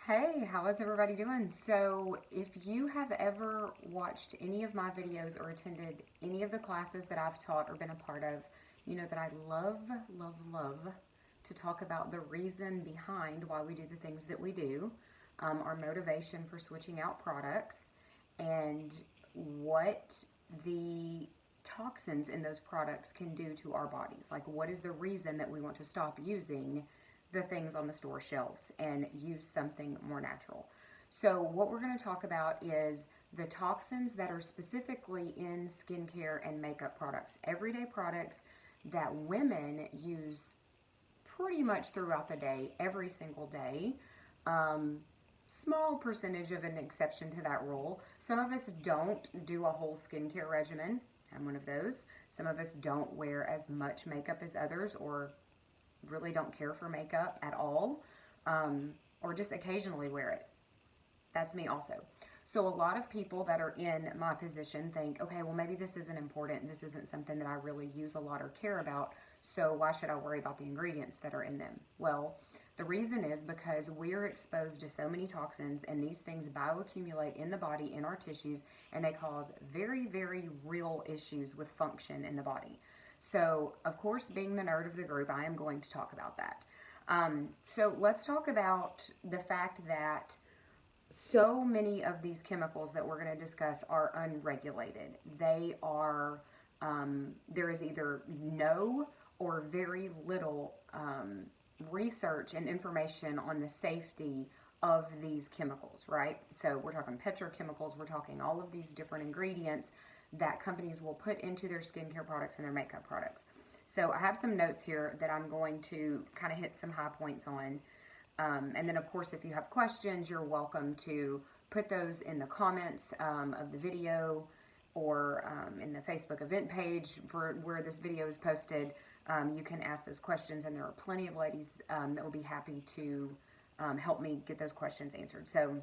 Hey, how is everybody doing? So, if you have ever watched any of my videos or attended any of the classes that I've taught or been a part of, you know that I love to talk about the reason behind why we do the things that we do, our motivation for switching out products, and what the toxins in those products can do to our bodies. Like, what is the reason that we want to stop using the things on the store shelves and use something more natural? So, what we're going to talk about is the toxins that are specifically in skincare and makeup products, everyday products that women use pretty much throughout the day, every single day. Small percentage of an exception to that rule. Some of us don't do a whole skincare regimen. I'm one of those. Some of us don't wear as much makeup as others, or really don't care for makeup at all, or just occasionally wear it. That's me also. So a lot of people that are in my position think, okay, well, maybe this isn't important. This isn't something that I really use a lot or care about. So why should I worry about the ingredients that are in them? Well, the reason is because we're exposed to so many toxins, and these things bioaccumulate in the body, in our tissues, and they cause very, very real issues with function in the body. So, of course, being the nerd of the group, I am going to talk about that. So let's talk about the fact that so many of these chemicals that we're going to discuss are unregulated. They are, there is either no or very little research and information on the safety of these chemicals, right? So we're talking petrochemicals, we're talking all of these different ingredients that companies will put into their skincare products and their makeup products. So I have some notes here that I'm going to kind of hit some high points on. And then, of course, if you have questions, you're welcome to put those in the comments of the video, or in the Facebook event page for where this video is posted. You can ask those questions, and there are plenty of ladies that will be happy to help me get those questions answered. So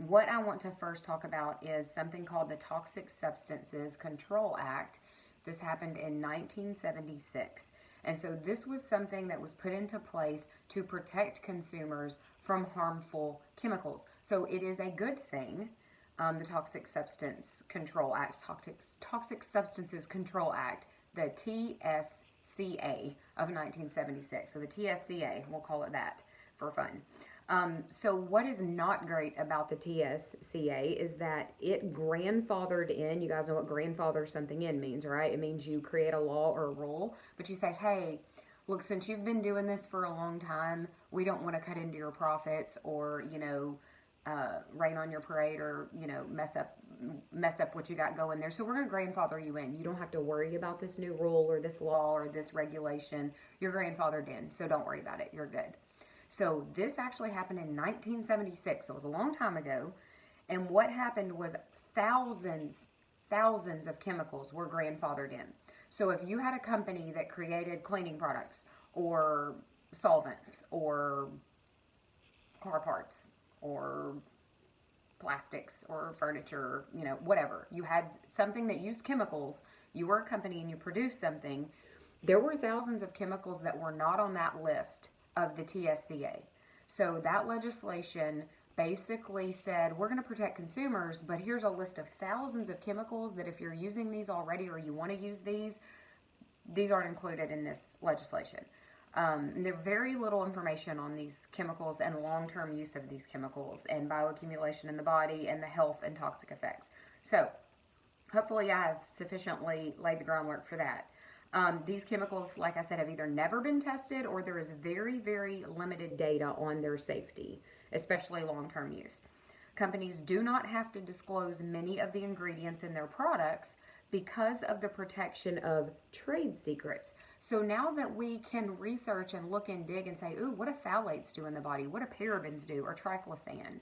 what I want to first talk about is something called the Toxic Substances Control Act. This happened in 1976. And so this was something that was put into place to protect consumers from harmful chemicals. So it is a good thing. The Toxic Substance Control Act, Toxic Substances Control Act, the TSCA of 1976. So the TSCA, we'll call it that for fun. So what is not great about the TSCA is that it grandfathered in. You guys know what grandfather something in means, right? It means you create a law or a rule, but you say, hey, look, since you've been doing this for a long time, we don't want to cut into your profits, or, rain on your parade, or, mess up what you got going there. So we're going to grandfather you in. You don't have to worry about this new rule or this law or this regulation. You're grandfathered in, so don't worry about it. You're good. So this actually happened in 1976. So it was a long time ago. And what happened was thousands of chemicals were grandfathered in. So if you had a company that created cleaning products or solvents or car parts or plastics or furniture, whatever, you had something that used chemicals, you were a company and you produced something, there were thousands of chemicals that were not on that list of the TSCA. So that legislation basically said, we're going to protect consumers, but here's a list of thousands of chemicals that if you're using these already or you want to use these aren't included in this legislation. There's very little information on these chemicals and long-term use of these chemicals and bioaccumulation in the body and the health and toxic effects. So hopefully I have sufficiently laid the groundwork for that. These chemicals, like I said, have either never been tested, or there is very, very limited data on their safety, especially long-term use. Companies do not have to disclose many of the ingredients in their products because of the protection of trade secrets. So now that we can research and look and dig and say, ooh, what do phthalates do in the body? What do parabens do, or triclosan?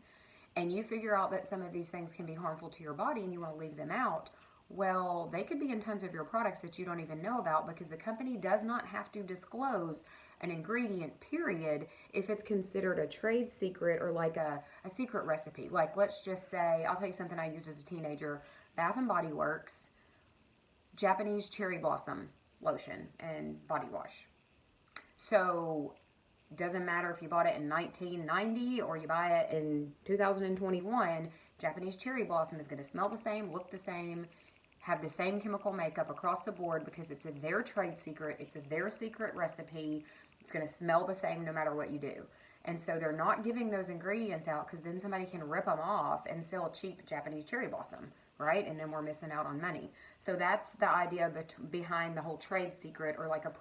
And you figure out that some of these things can be harmful to your body and you want to leave them out. Well, they could be in tons of your products that you don't even know about, because the company does not have to disclose an ingredient, period, if it's considered a trade secret or like a secret recipe. Like, let's just say, I'll tell you something I used as a teenager, Bath and Body Works Japanese cherry blossom lotion and body wash. So Doesn't matter if you bought it in 1990 or you buy it in 2021, Japanese cherry blossom is going to smell the same, look the same, have the same chemical makeup across the board because it's their trade secret. It's their secret recipe. It's going to smell the same no matter what you do. And so they're not giving those ingredients out because then somebody can rip them off and sell cheap Japanese cherry blossom, right? And then we're missing out on money. So that's the idea behind the whole trade secret, or like a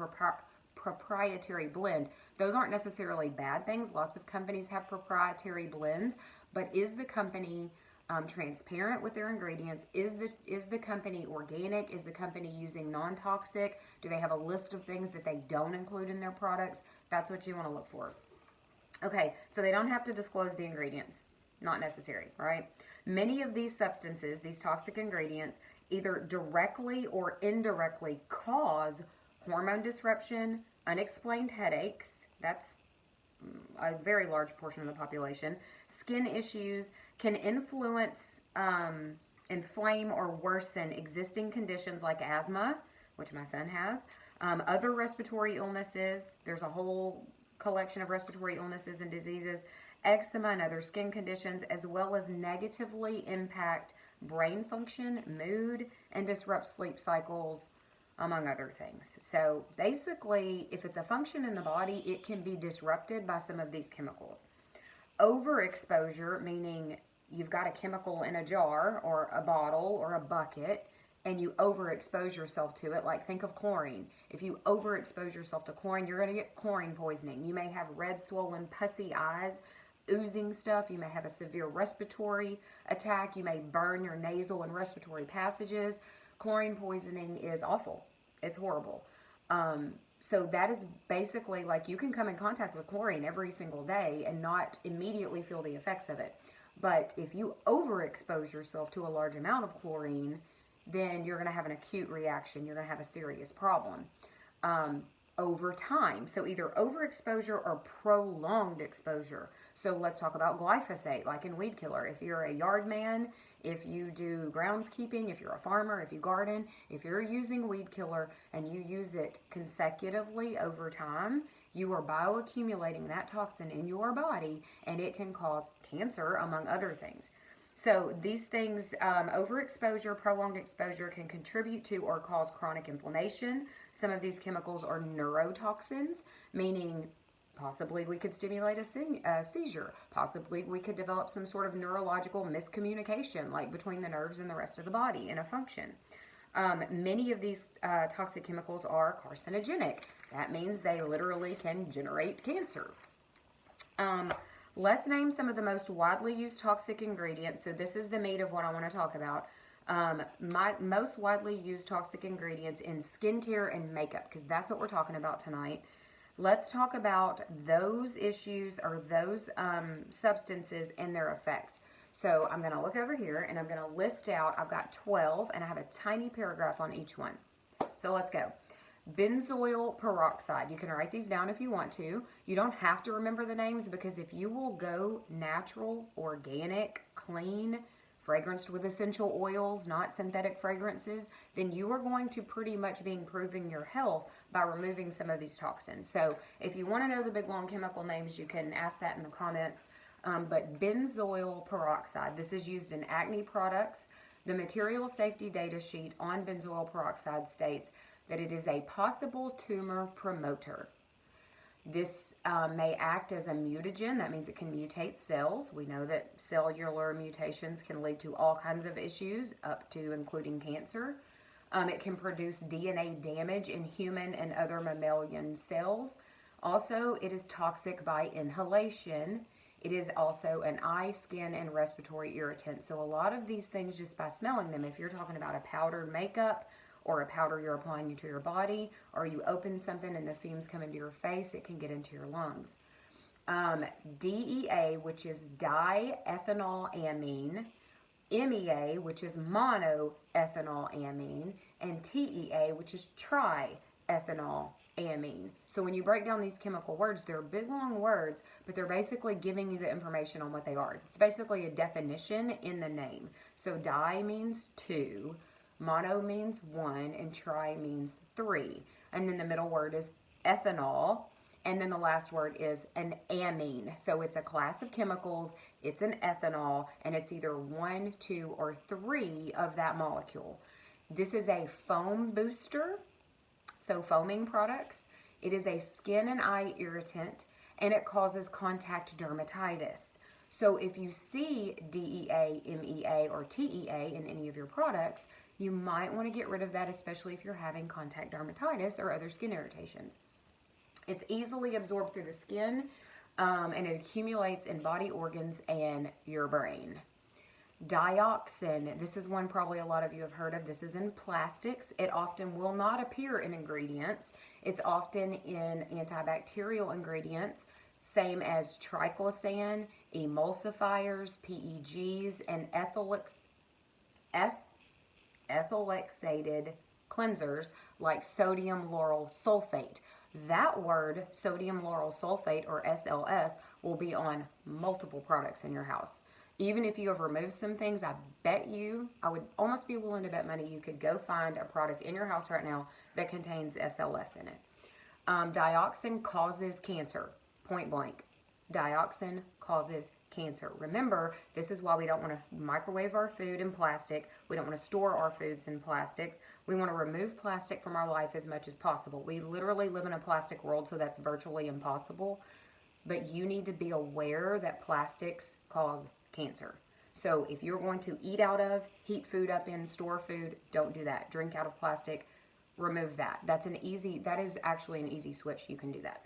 proprietary blend. Those aren't necessarily bad things. Lots of companies have proprietary blends, but is the company transparent with their ingredients? Is the company organic? Is the company using non-toxic? Do they have a list of things that they don't include in their products? That's what you want to look for. Okay, so they don't have to disclose the ingredients. Not necessary, right? Many of these substances, these toxic ingredients, either directly or indirectly cause hormone disruption, unexplained headaches. That's a very large portion of the population. Skin issues, can influence, inflame, or worsen existing conditions like asthma, which my son has. Other respiratory illnesses. There's a whole collection of respiratory illnesses and diseases, eczema and other skin conditions, as well as negatively impact brain function, mood, and disrupt sleep cycles, among other things. So basically, if it's a function in the body, it can be disrupted by some of these chemicals. Overexposure, meaning you've got a chemical in a jar or a bottle or a bucket, and you overexpose yourself to it, like think of chlorine. If you overexpose yourself to chlorine, you're going to get chlorine poisoning. You may have red, swollen, pussy eyes, oozing stuff. You may have a severe respiratory attack. You may burn your nasal and respiratory passages. Chlorine poisoning is awful. It's horrible. So that is basically like you can come in contact with chlorine every single day and not immediately feel the effects of it. But if you overexpose yourself to a large amount of chlorine, then you're going to have an acute reaction. You're going to have a serious problem over time. So either overexposure or prolonged exposure. So let's talk about glyphosate, like in weed killer. If you're a yard man, if you do groundskeeping, if you're a farmer, if you garden, if you're using weed killer and you use it consecutively over time, you are bioaccumulating that toxin in your body, and it can cause cancer, among other things. So these things, overexposure, prolonged exposure, can contribute to or cause chronic inflammation. Some of these chemicals are neurotoxins, meaning possibly we could stimulate a seizure. Possibly we could develop some sort of neurological miscommunication, like between the nerves and the rest of the body in a function. Many of these toxic chemicals are carcinogenic. That means they literally can generate cancer. Let's name some of the most widely used toxic ingredients. So this is the meat of what I want to talk about. My most widely used toxic ingredients in skincare and makeup, because that's what we're talking about tonight. Let's talk about those issues or those substances and their effects. So I'm going to look over here and I'm going to list out, I've got 12 and I have a tiny paragraph on each one. So let's go. Benzoyl peroxide. You can write these down if you want to. You don't have to remember the names, because if you will go natural, organic, clean, fragranced with essential oils, not synthetic fragrances, then you are going to pretty much be improving your health by removing some of these toxins. So if you want to know the big long chemical names, you can ask that in the comments. But benzoyl peroxide, this is used in acne products. The material safety data sheet on benzoyl peroxide states that it is a possible tumor promoter. This may act as a mutagen. That means it can mutate cells. We know that cellular mutations can lead to all kinds of issues, up to including cancer. It can produce DNA damage in human and other mammalian cells. Also, it is toxic by inhalation. It is also an eye, skin, and respiratory irritant. So a lot of these things, just by smelling them, if you're talking about a powdered makeup, or a powder you're applying to your body, or you open something and the fumes come into your face, it can get into your lungs. DEA, which is diethanolamine, MEA, which is monoethanolamine, and TEA, which is triethanolamine. So when you break down these chemical words, they're big, long words, but they're basically giving you the information on what they are. It's basically a definition in the name. So di means two, mono means one, and tri means three. And then the middle word is ethanol. And then the last word is an amine. So it's a class of chemicals, it's an ethanol, and it's either 1, 2, or 3 of that molecule. This is a foam booster, so foaming products. It is a skin and eye irritant, and it causes contact dermatitis. So if you see DEA, MEA, or TEA in any of your products, you might want to get rid of that, especially if you're having contact dermatitis or other skin irritations. It's easily absorbed through the skin, and it accumulates in body organs and your brain. Dioxin, this is one probably a lot of you have heard of. This is in plastics. It often will not appear in ingredients. It's often in antibacterial ingredients, same as triclosan, emulsifiers, PEGs, and ethylaxated cleansers like sodium lauryl sulfate. That word, sodium lauryl sulfate, or SLS, will be on multiple products in your house. Even if you have removed some things, I would almost be willing to bet money you could go find a product in your house right now that contains SLS in it. Dioxin causes cancer, point blank. Dioxin causes cancer. Remember, this is why we don't want to microwave our food in plastic. We don't want to store our foods in plastics. We want to remove plastic from our life as much as possible. We literally live in a plastic world, so that's virtually impossible. But you need to be aware that plastics cause cancer. So if you're going to eat out of, heat food up in, store food, don't do that. Drink out of plastic, remove that. That is actually an easy switch. You can do that.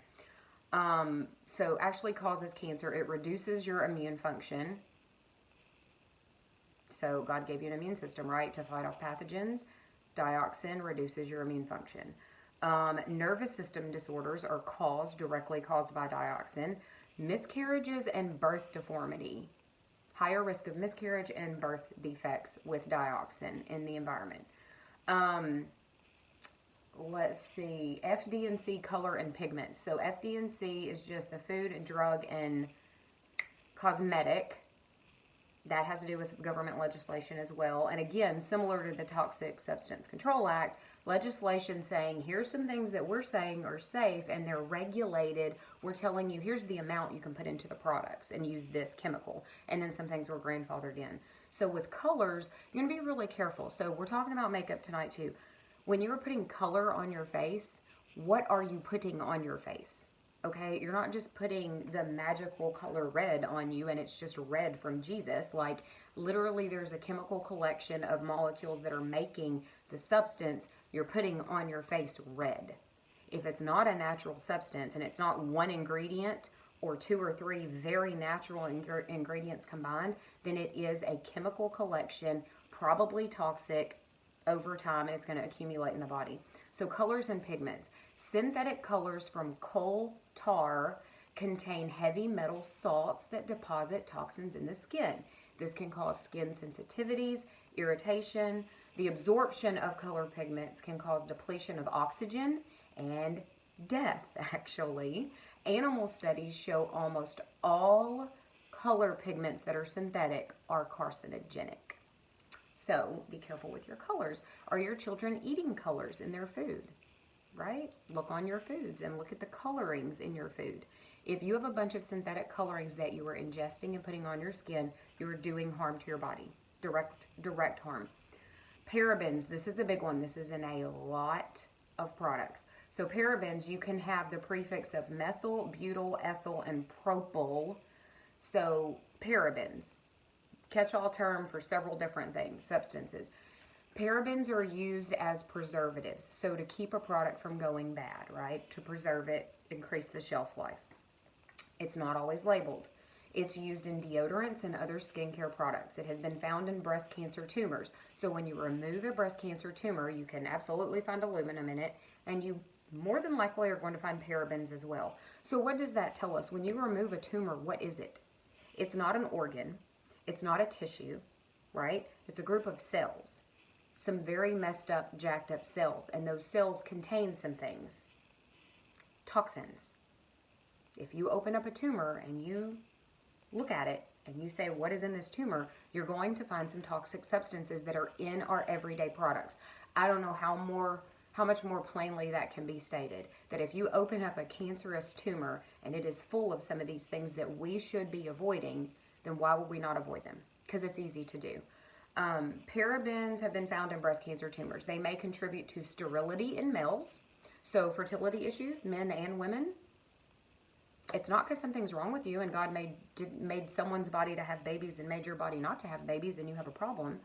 So actually causes cancer. It reduces your immune function. So God gave you an immune system, right, to fight off pathogens. Dioxin reduces your immune function. Nervous system disorders are directly caused by dioxin. Miscarriages and birth deformity. Higher risk of miscarriage and birth defects with dioxin in the environment. Let's see, FD&C color and pigments. So FD&C is just the food, drug, and cosmetic. That has to do with government legislation as well. And again, similar to the Toxic Substance Control Act, legislation saying, here's some things that we're saying are safe and they're regulated. We're telling you, here's the amount you can put into the products and use this chemical. And then some things were grandfathered in. So with colors, you're going to be really careful. So we're talking about makeup tonight too. When you're putting color on your face, what are you putting on your face? Okay, you're not just putting the magical color red on you and it's just red from Jesus. Like literally there's a chemical collection of molecules that are making the substance you're putting on your face red. If it's not a natural substance and it's not one ingredient or 2 or 3 very natural ingredients combined, then it is a chemical collection, probably toxic, over time, and it's going to accumulate in the body. So colors and pigments. Synthetic colors from coal tar contain heavy metal salts that deposit toxins in the skin. This can cause skin sensitivities, irritation. The absorption of color pigments can cause depletion of oxygen and death, actually. Animal studies show almost all color pigments that are synthetic are carcinogenic. So be careful with your colors. Are your children eating colors in their food? Right? Look on your foods and look at the colorings in your food. If you have a bunch of synthetic colorings that you are ingesting and putting on your skin, you are doing harm to your body. Direct harm. Parabens, this is a big one. This is in a lot of products. So parabens, you can have the prefix of methyl, butyl, ethyl, and propyl. So parabens. Catch-all term for several different things, substances. Parabens are used as preservatives, so to keep a product from going bad, right? To preserve it, increase the shelf life. It's not always labeled. It's used in deodorants and other skincare products. It has been found in breast cancer tumors. So when you remove a breast cancer tumor, you can absolutely find aluminum in it, and you more than likely are going to find parabens as well. So what does that tell us? When you remove a tumor, what is it? It's not an organ. It's not a tissue, right? It's a group of cells, some very messed up, jacked up cells, and those cells contain some things. Toxins. If you open up a tumor and you look at it and you say, what is in this tumor? You're going to find some toxic substances that are in our everyday products. I don't know how more how much more plainly that can be stated. That if you open up a cancerous tumor and it is full of some of these things that we should be avoiding, then why would we not avoid them? Because it's easy to do. Parabens have been found in breast cancer tumors. They may contribute to sterility in males, so fertility issues, men and women. It's not because something's wrong with you and God made someone's body to have babies and made your body not to have babies and you have a problem.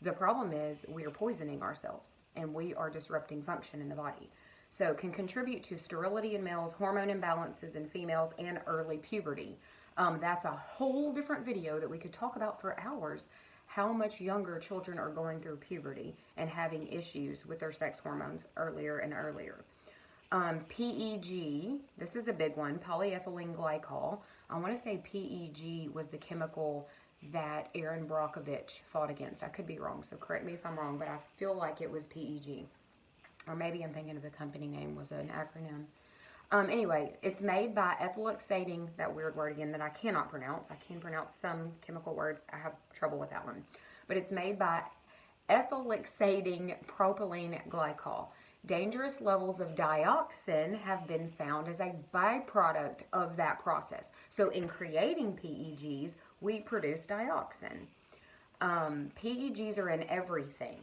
The problem is we are poisoning ourselves and we are disrupting function in the body. So can contribute to sterility in males, hormone imbalances in females, and early puberty. That's a whole different video that we could talk about for hours. How much younger children are going through puberty and having issues with their sex hormones earlier and earlier. PEG, this is a big one, polyethylene glycol. I want to say PEG was the chemical that Aaron Brockovich fought against. I could be wrong, so correct me if I'm wrong, but I feel like it was PEG. Or maybe I'm thinking of the company name was an acronym. Anyway, it's made by ethyloxating, that weird word again that I cannot pronounce. I can pronounce some chemical words. I have trouble with that one. But it's made by ethyloxating propylene glycol. Dangerous levels of dioxin have been found as a byproduct of that process. So in creating PEGs, we produce dioxin. PEGs are in everything,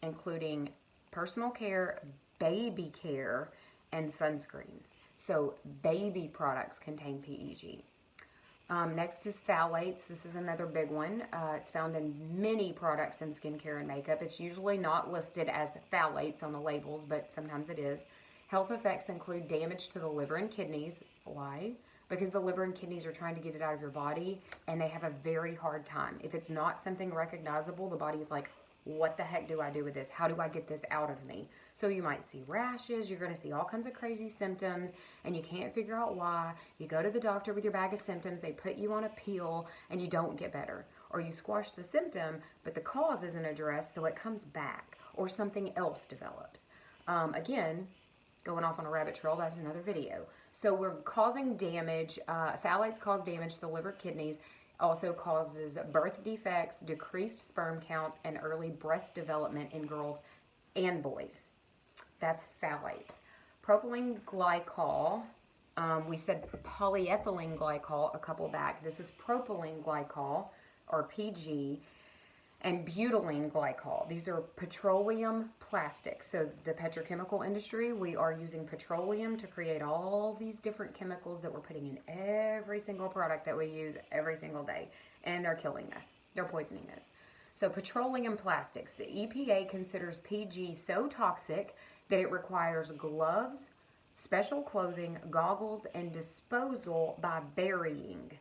including personal care, baby care, and sunscreens. So baby products contain PEG. Next is phthalates. This is another big one. It's found in many products in skincare and makeup. It's usually not listed as phthalates on the labels, but sometimes it is. Health effects include damage to the liver and kidneys. Why? Because the liver and kidneys are trying to get it out of your body, and they have a very hard time. If it's not something recognizable, the body's like, what the heck do I do with this? How do I get this out of me? So you might see rashes, you're going to see all kinds of crazy symptoms, and you can't figure out why. You go to the doctor with your bag of symptoms, they put you on a pill, and you don't get better. Or you squash the symptom, but the cause isn't addressed, so it comes back, or something else develops. Again, going off on a rabbit trail, that's another video. So we're causing damage. Phthalates cause damage to the liver, kidneys. Also causes birth defects, decreased sperm counts, and early breast development in girls and boys. That's phthalates. Propylene glycol, we said polyethylene glycol a couple back. This is propylene glycol, or PG, and butylene glycol. These are petroleum plastics. So the petrochemical industry, we are using petroleum to create all these different chemicals that we're putting in every single product that we use every single day. And they're killing us. They're poisoning us. So petroleum plastics. The EPA considers PG so toxic that it requires gloves, special clothing, goggles, and disposal by burying.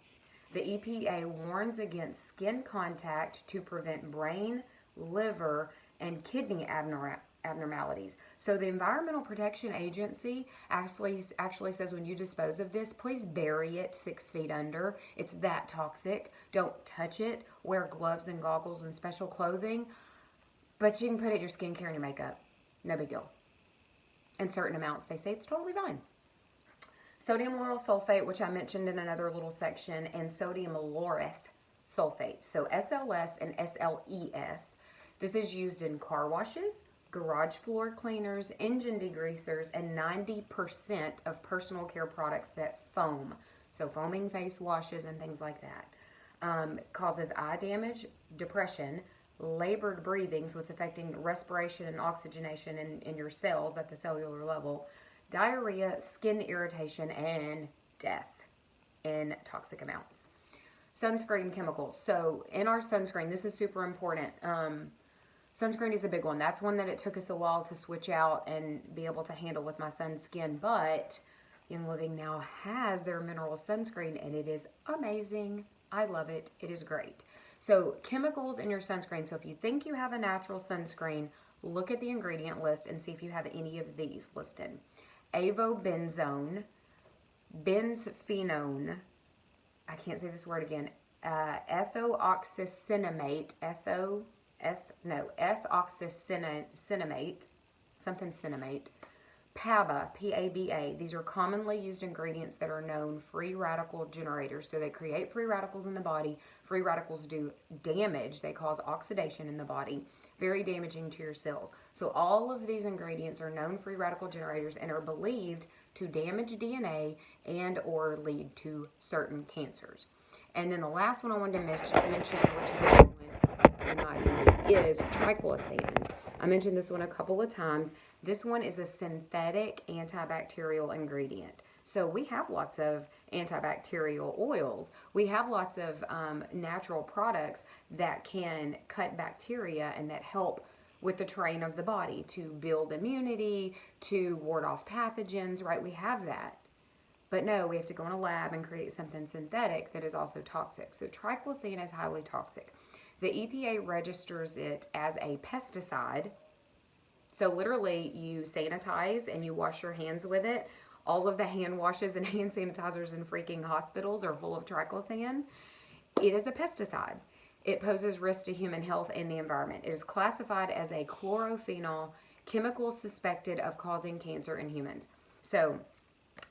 The EPA warns against skin contact to prevent brain, liver, and kidney abnormalities. So the Environmental Protection Agency actually says when you dispose of this, please bury it 6 feet under. It's that toxic. Don't touch it. Wear gloves and goggles and special clothing. But you can put it in your skincare and your makeup. No big deal. In certain amounts, they say it's totally fine. Sodium lauryl sulfate, which I mentioned in another little section, and sodium laureth sulfate. So SLS and SLES. This is used in car washes, garage floor cleaners, engine degreasers, and 90% of personal care products that foam. So foaming face washes and things like that. Causes eye damage, depression, labored breathing, so it's affecting respiration and oxygenation in your cells at the cellular level, diarrhea, skin irritation, and death in toxic amounts. Sunscreen chemicals. So in our sunscreen, this is super important. Sunscreen is a big one. That's one that it took us a while to switch out and be able to handle with my son's skin. But Young Living now has their mineral sunscreen, and it is amazing. I love it. It is great. So chemicals in your sunscreen. So if you think you have a natural sunscreen, look at the ingredient list and see if you have any of these listed. Avobenzone, benzphenone, I can't say this word again, ethoxycinnamate, ethoxycinnamate, something cinnamate, PABA, P-A-B-A. These are commonly used ingredients that are known free radical generators. So they create free radicals in the body. Free radicals do damage. They cause oxidation in the body. very damaging to your cells. So all of these ingredients are known free radical generators and are believed to damage DNA and or lead to certain cancers. And then the last one I wanted to mention, which is the big one, in my opinion, is triclosan. I mentioned this one a couple of times. This one is a synthetic antibacterial ingredient. So we have lots of antibacterial oils. We have lots of natural products that can cut bacteria and that help with the terrain of the body to build immunity, to ward off pathogens, right? We have that. But no, we have to go in a lab and create something synthetic that is also toxic. So triclosan is highly toxic. The EPA registers it as a pesticide. So literally you sanitize and you wash your hands with it. All of the hand washes and hand sanitizers in freaking hospitals are full of triclosan. It is a pesticide. It poses risk to human health and the environment. It is classified as a chlorophenol chemical suspected of causing cancer in humans. So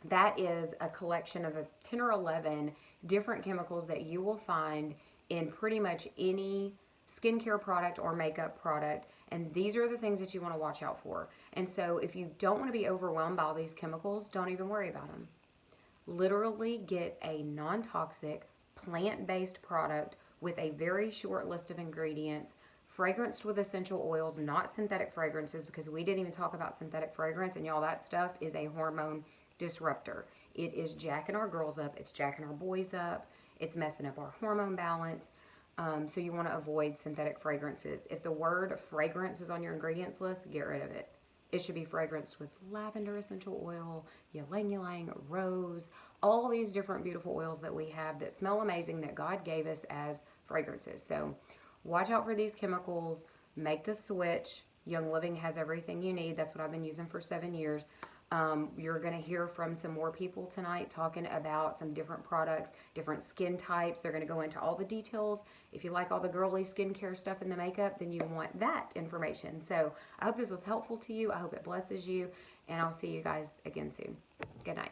that is a collection of 10 or 11 different chemicals that you will find in pretty much any skincare product or makeup product. And these are the things that you want to watch out for. And so if you don't want to be overwhelmed by all these chemicals, don't even worry about them. Literally get a non-toxic, plant-based product with a very short list of ingredients, fragranced with essential oils, not synthetic fragrances, because we didn't even talk about synthetic fragrance. And y'all, that stuff is a hormone disruptor. It is jacking our girls up. It's jacking our boys up. It's messing up our hormone balance. So you want to avoid synthetic fragrances. If the word fragrance is on your ingredients list, get rid of it. It should be fragranced with lavender essential oil, ylang ylang, rose, all these different beautiful oils that we have that smell amazing that God gave us as fragrances. So watch out for these chemicals. Make the switch. Young Living has everything you need. That's what I've been using for 7 years. You're going to hear from some more people tonight talking about some different products, different skin types. They're going to go into all the details. If you like all the girly skincare stuff and the makeup, then you want that information. So I hope this was helpful to you. I hope it blesses you. And I'll see you guys again soon. Good night.